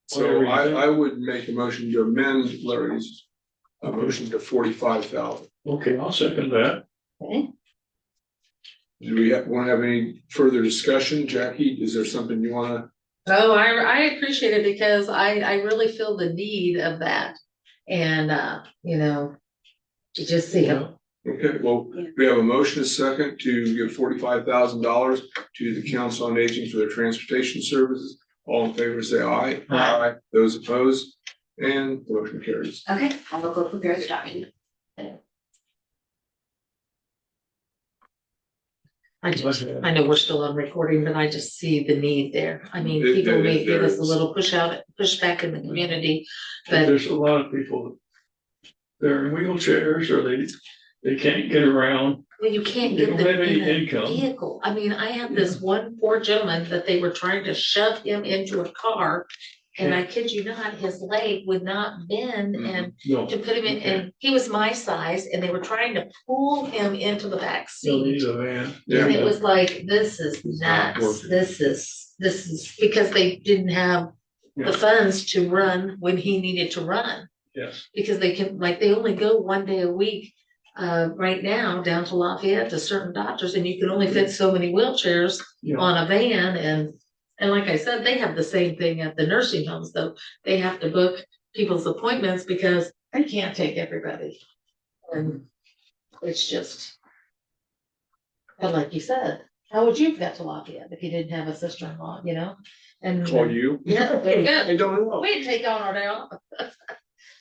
So I would make a motion to amend Larry's motion to 45,000. Okay, I'll second that. Do we want to have any further discussion? Jackie, is there something you want Oh, I appreciate it because I really feel the need of that. And, you just see them. to? Okay, well, Yeah. we have a motion, a second, to give $45,000 to the Council on Aging for their transportation services. All in favor, say aye. Aye. Those opposed, and the motion carries. Okay, I will go prepare the document. I know we're still on recording, but I just see the need there. I mean, It- people may give us a there's- little push back in the community, but There's a lot of people. They're in wheelchairs or they can't get around. well, you can't They get don't them have any in a income. vehicle. I mean, I had this one poor gentleman that they were trying to shove him into a car. And I kid you not, his leg would not bend and No. to put him in, and he was my size and they were trying to pull him into the back They'll seat. need a van. And it was like, this is not nuts, working. this is because they didn't have Yeah. the funds to run when he needed to run. Yes, Because they can, like, they only go one day a week, right now, down to Lafayette to certain doctors, and you can only fit so many wheelchairs yeah. on a van, and And like I said, they have the same thing at the nursing homes, though. They have to book people's appointments because they can't take everybody. And it's just, but like you said, how would you have got to Lafayette if you didn't have a sister-in-law, you know? And Call you? yeah, there you go. I don't know. We'd take on our day off.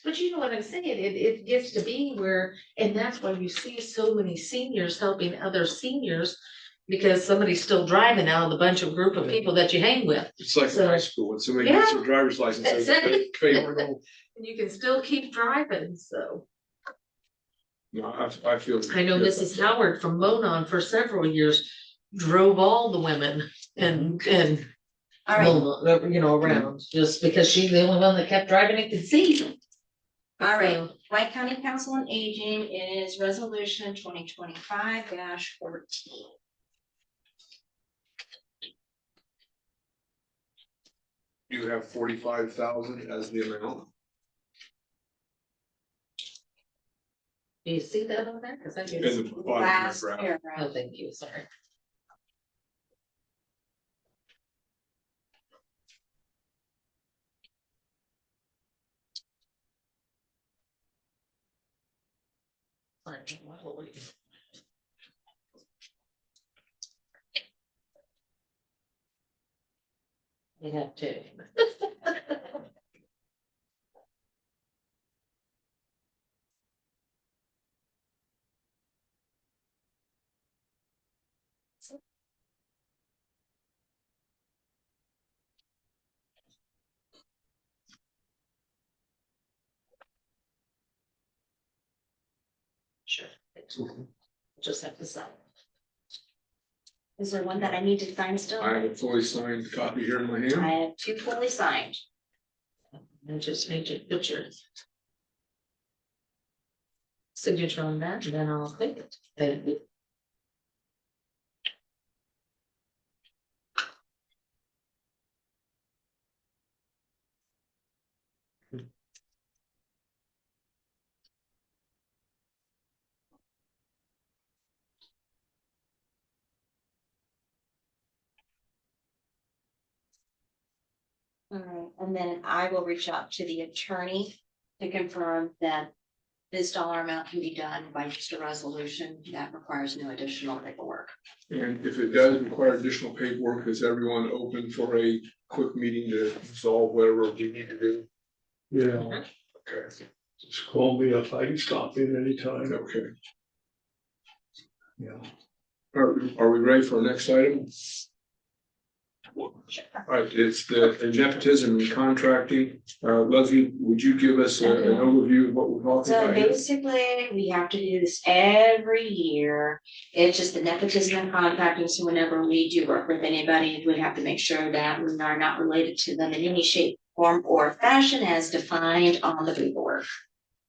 But you know what I'm saying? It gets to be where, and that's why you see so many seniors helping other seniors. Because somebody's still driving out of the bunch of group of people that you hang with. It's like in So- high school, when somebody gets their driver's license, That's they it. pay for it. And you can still keep driving, so. No, I feel. I know Mrs. Howard from Monon for several years drove all the women and All right, you know, around, just because she's the only one that kept driving and could see. all right. White County Council on Aging is resolution 2025-14. You have 45,000 as the amount. Do you see that over there? Cause I In do. the bottom Last paragraph. Oh, paragraph. thank you, sorry. Fine, well, we- You have to. Sure. Just have to sign. Is there one that I need to sign still? I have a fully signed copy here in my I hand. have two fully signed. And just need to put your signature on that, and then I'll click it. Thank you. All right, and then I will reach out to the attorney to confirm that this dollar amount can be done by just a resolution that requires no additional paperwork. And if it does require additional paperwork, is everyone open for a quick meeting to solve whatever we need to do? Yeah, Okay, just call me up, I can stop in anytime. okay. Yeah. Are we ready for our next item? All right, it's the nepotism and contracting. Leslie, would you give us an overview of what we're talking So about here? basically, we have to do this every year. It's just the nepotism and contracting, so whenever we do work with anybody, we have to make sure that we are not related to them in any shape, form, or fashion as defined on the paperwork.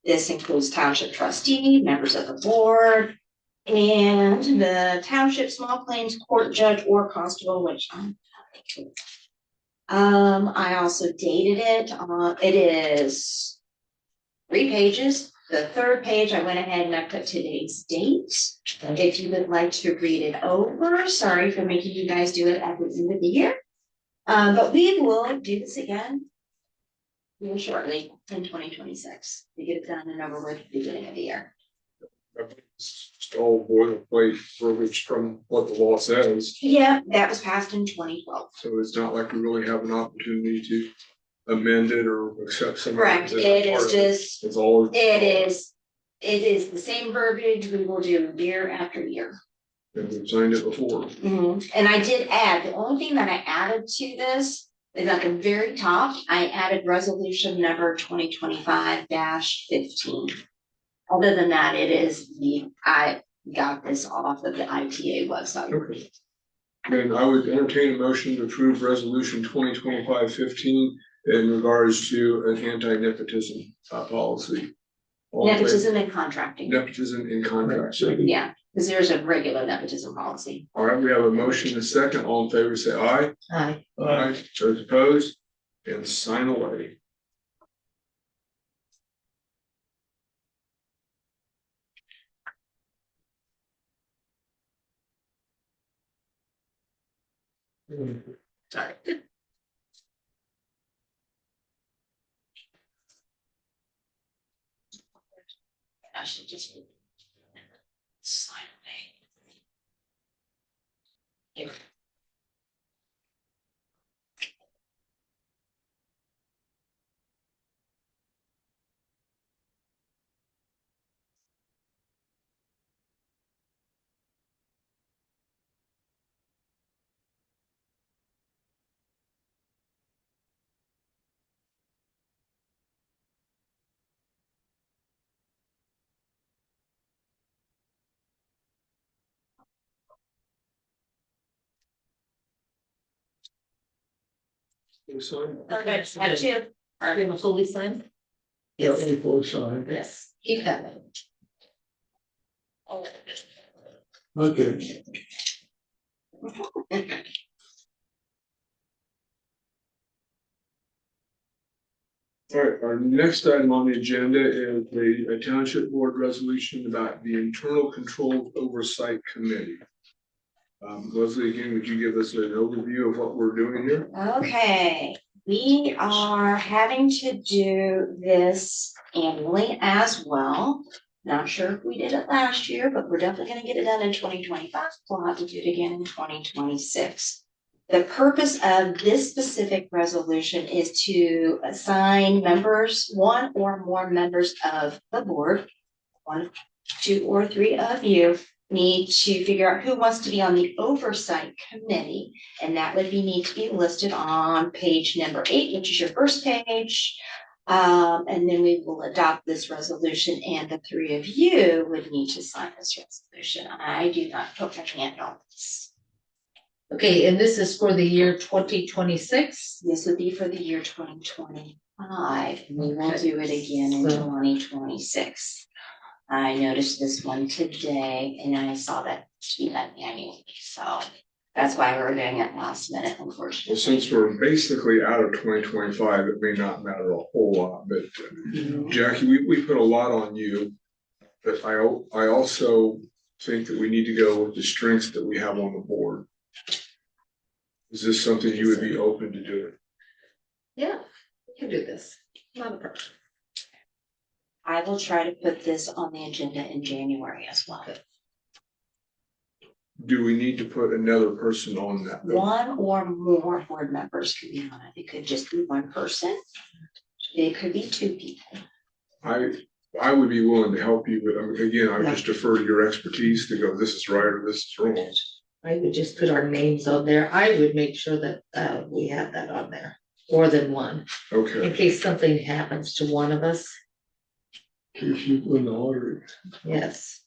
This includes township trustee, members of the board, and the township small claims court judge or constable, which I'm. I also dated it, it is 3 pages. The 3rd page, I went ahead and I put today's date. If you would like to read it over, sorry for making you guys do it at the end of the year. But we will do this again real shortly in 2026 to get it done and over with at the beginning of the year. It's just all boilerplate verbiage from what the law says, Yeah, that was passed in 2012. so it's not like we really have an opportunity to amend it or accept some. Correct, it is just, It's all. it is the same verbiage we will do year after year. And we've signed it before. And I did add, the only thing that I added to this is at the very top, I added resolution number 2025-15. Other than that, I got this off of the ITA website. Okay. And I would entertain a motion to approve resolution 2025-15 in regards to an anti-nepotism policy. All in favor? Nepotism and contracting, Nepotism in contracts. yeah, because there's a regular nepotism policy. All right, we have a motion and a second. All in favor, say aye. Aye. Aye. Those opposed, and sign away. Sorry. I should just. Sign it. Here. Okay, got two. Are you fully signed? Yeah, Yes, people sign. yes, keep that. Okay. All right, our next item on the agenda is a township board resolution about the internal control oversight committee. Leslie, again, would you give us an overview of what we're doing here? Okay, we are having to do this annually as well. Not sure if we did it last year, but we're definitely gonna get it done in 2025. We'll have to do it again in 2026. The purpose of this specific resolution is to assign members, one or more members of the board. One, two, or three of you need to figure out who wants to be on the oversight committee. And that would need to be listed on page number 8, which is your first page. And then we will adopt this resolution, and the three of you would need to sign this resolution. I do not put my hand on this. Okay, and this is for the year 2026. This would be for the year 2025, and we will Okay. do it again in So- 2026. I noticed this one today, and I saw that she had annually, so that's why we're doing it last minute, Well, unfortunately. since we're basically out of 2025, it may not matter a whole lot, but Jackie, we put a lot on you. But I also think that we need to go with the strengths that we have on the board. Is this something you would be open to doing? Yeah, we can do this. Not a problem. I will try to put this on the agenda in January as well. Do we need to put another person on that? though? One or more board members could be on it. It could just be one person. It could be two people. I would be willing to help you, but again, I would just defer to your expertise to go, this is right or this is wrong. I would just put our names on there. I would make sure that we have that on there, more than one, in Okay, case something happens to one of us. In case you win the lottery, Yes.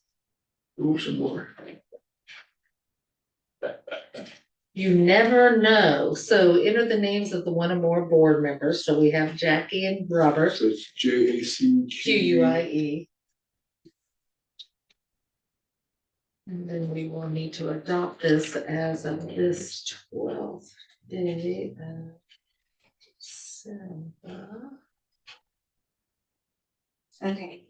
do some more. You never know. So enter the names of the one or more board members. So we have Jackie and Robert, so it's JAC. QUIE. And then we will need to adopt this as of this 12th day of December. Okay.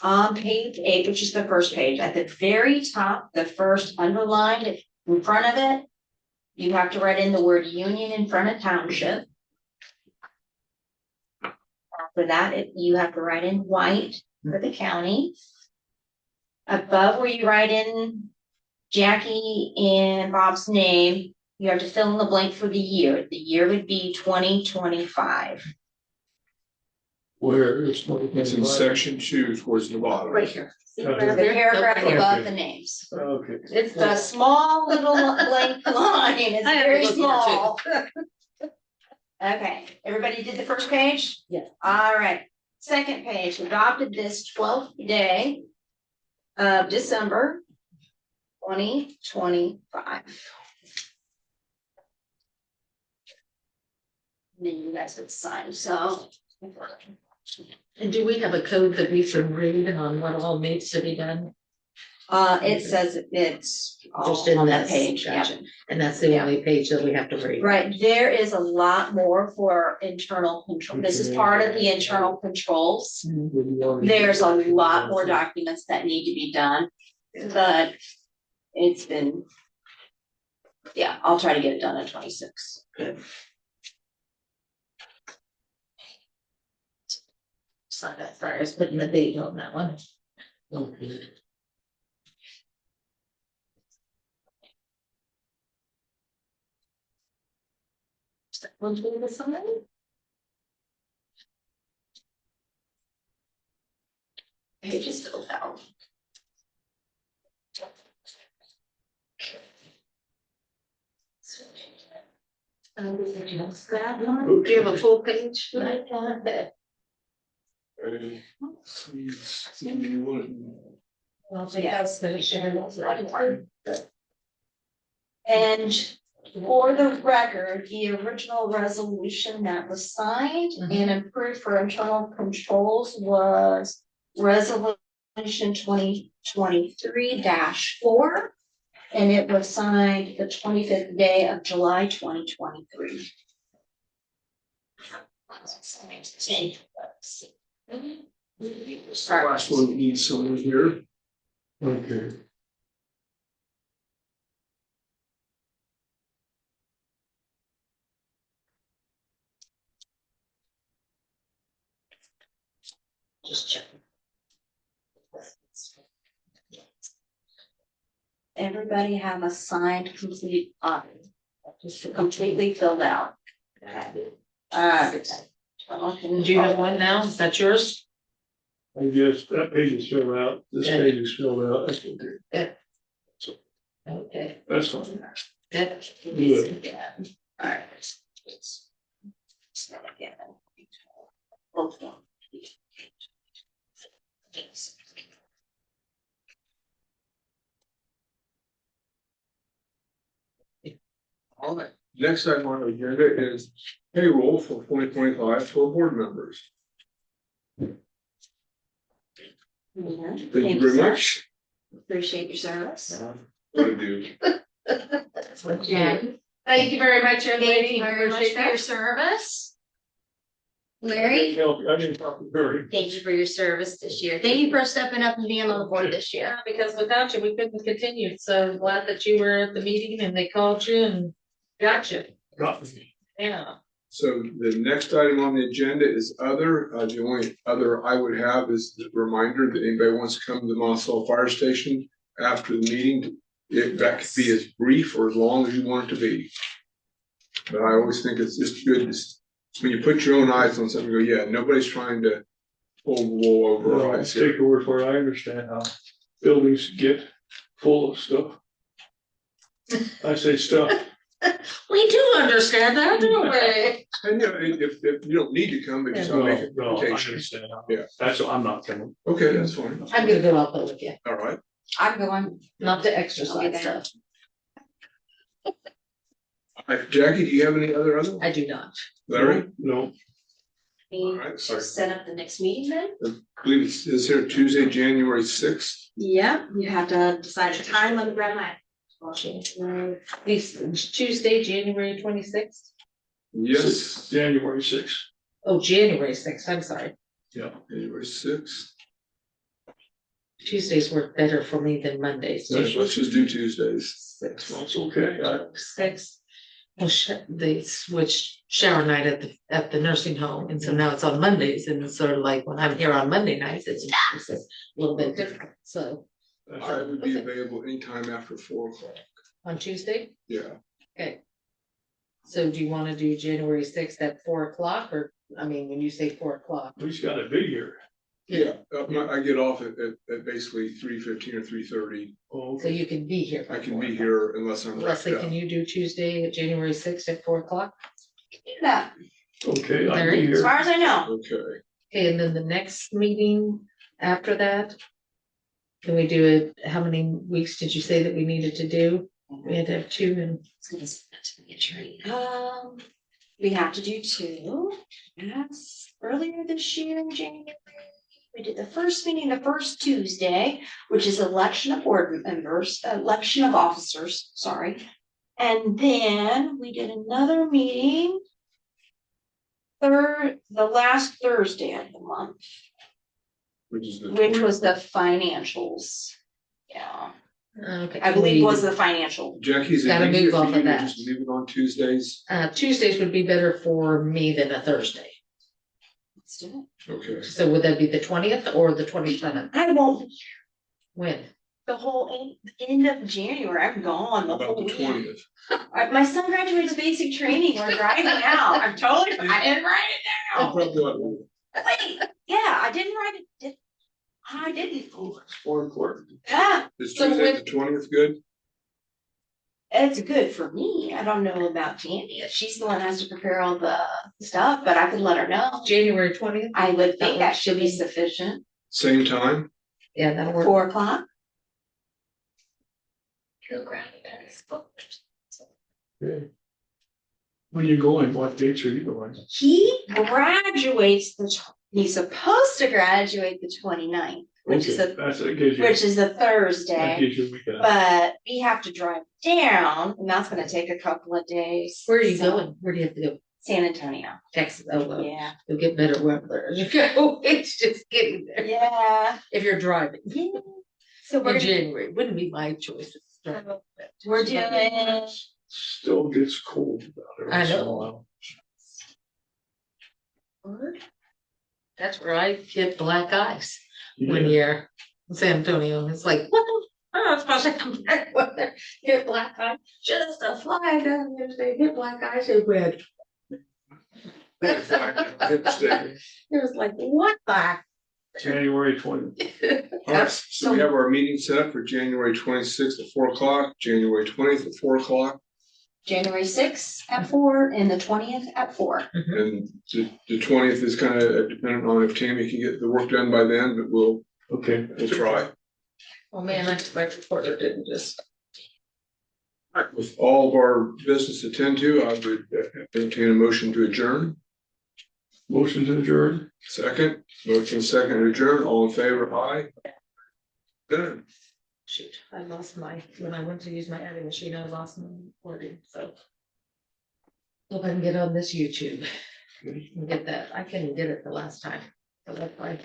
On page 8, which is the first page, at the very top, the first underlined in front of it, you have to write in the word union in front of township. After that, you have to write in white for the county. Above where you write in Jackie and Bob's name, you have to fill in the blank for the year. The year would be 2025. Where is It's in section 2 towards the bottom. Right here. See, Okay. the paragraph Okay. above the names. Okay. It's a small little blank line, it's I have to very look small. Okay, everybody did the first page? Yes. All right, second page, adopted this 12th day of December 2025. Then you guys would sign, so. And do we have a code that we should read on what all needs to be done? It says it's all Just in on that this, page, yeah. gotcha. And that's the only page that we have to read. Right, there is a lot more for internal control. This is part of the internal controls. There's a lot more documents that need to be done, but it's been Yeah, I'll try to get it done at 26. Sign that first, I was putting the date on that one. Okay. One thing to sign. Page is filled out. Do you have a full page? Well, Yes. the And for the record, the original resolution that was signed and approved for internal controls was resolution 2023-4. And it was signed the 25th day of July 2023. Last one needs someone here. Okay. Just check. Everybody have a signed complete audit, just completely filled out. Do you have one now? Is that yours? I guess that page is filled out, this Yeah. page is filled out, that's okay, Okay. that's fine. Good. Good. Yeah. All right. Both of them. All right, next item on the agenda is payroll for 2025 for board members. Thank you very sir. much. Appreciate your service. What to do? Jen. Thank you very much, young lady. Thank you I very much appreciate for your that. service. I Larry, didn't help you, I didn't talk to Barry. thank you for your service this year. Thank you for stepping up and being on the board this year. Yeah, because without you, we couldn't continue. So glad that you were at the meeting and they called you and got you. Got me. Yeah. So the next item on the agenda is other. The only other I would have is the reminder that anybody wants to come to the Monticello Fire Station after the meeting. That could be as brief or as long as you want it to be. But I always think it's just good when you put your own eyes on something, you go, yeah, nobody's trying to pull the wool over Well, our I'll eyes take here. your word for it, I understand how buildings get full of stuff. I say stuff, We do understand that, don't we? And if you don't need to come, but just I'll no, make an no, I invitation. understand how. Yeah. That's what I'm not coming. Okay, that's fine. I'm gonna go out there with you, All right. I'm going. not the I'll be exercise there. stuff. Jackie, do you have any other? I do not. Larry? No, All right, sorry. Set up the next meeting then? I believe it's here Tuesday, January 6th. Yeah, you have to decide a time on the grab mat. Tuesday, January 26th. Yes, January 6th, Oh, January 6th, I'm sorry. yeah. January 6th. Tuesdays work better for me than Mondays. Let's just do Tuesdays. Six. Well, it's okay, Six. Well, they switched shower night at the nursing home, and so now it's on Mondays, and it's sort of like when I'm here on Monday nights, it's a little bit different, so. I would be available anytime after 4 o'clock. On Tuesday, Yeah, okay. So do you wanna do January 6th at 4 o'clock, or, I mean, when you say 4 o'clock? he's got to be here. yeah. I get off at basically 3:15 or 3:30. Oh, So you can be here. I can be here unless I'm wrapped Leslie, up. can you do Tuesday, January 6th at 4 o'clock? Do that, okay, I'll Larry? be as here. far as I know. Okay, Okay, and then the next meeting after that? Can we do it, how many weeks did you say that we needed to do? We had to have 2 and. We have to do 2. Yes, earlier this year in January, we did the first meeting, the first Tuesday, which is election of board members, election of officers, sorry. And then we did another meeting. The last Thursday of the month, which is the which 20th. was the financials. Yeah, Okay. I believe was the financial. Jackie, is it Gotta easier move for off you of to that. just leave it on Tuesdays? Tuesdays would be better for me than a Thursday. Let's do it. Okay, So would that be the 20th or the 27th? I won't, When? the whole end of January, I'm gone the about whole the week. 20th. My son graduates basic training, we're driving out, I'm totally, I didn't write it I down. probably ought to- Wait, yeah, I didn't write it, I didn't, Oh, it's more important. yeah, Is So Tuesday when- the 20th good? it's good for me, I don't know about Tammy, she's the one that has to prepare all the stuff, but I could let her know. January 20th? I would think that works should for be me. sufficient, Same time? Yeah, that'll work. 4 o'clock. Okay. When you going, what dates are you going? He graduates he's supposed to graduate the 29th, which is Okay, a, that's, that gives you, which is a that Thursday. gives you a weekend. But we have to drive down, and that's gonna take a couple of days. Where are you so- going? Where do you have to go? San Antonio, Texas. Oh, well, yeah, you'll get better weather as you go. It's just getting there. yeah, If you're driving. yeah. So we're In gonna, January, wouldn't be my choice. we're doing, Still gets cold out there. I once in a know. while. That's where I hit black ice Yeah. one year in San Antonio. It's like, what the? Oh, it's supposed to come back weather. Hit black ice. Just a fly down yesterday. Hit black ice. It went. It was like, what the? January 20th. All right, so we have our meeting set up for January 26th at 4 o'clock, January 20th at 4 o'clock, January 6th at 4 and the 20th at 4. and the 20th is kind of dependent on if Tammy can get the work done by then, but we'll Okay. try. Oh, man, my reporter didn't just. With all of our business to attend to, I would entertain a motion to adjourn. Motion to adjourn. Second, motion second to adjourn, all in favor, aye. Done. Shoot, I lost when I went to use my editing machine, I lost my recording, so. Hope I can get on this YouTube and get that. I couldn't get it the last time. So that's why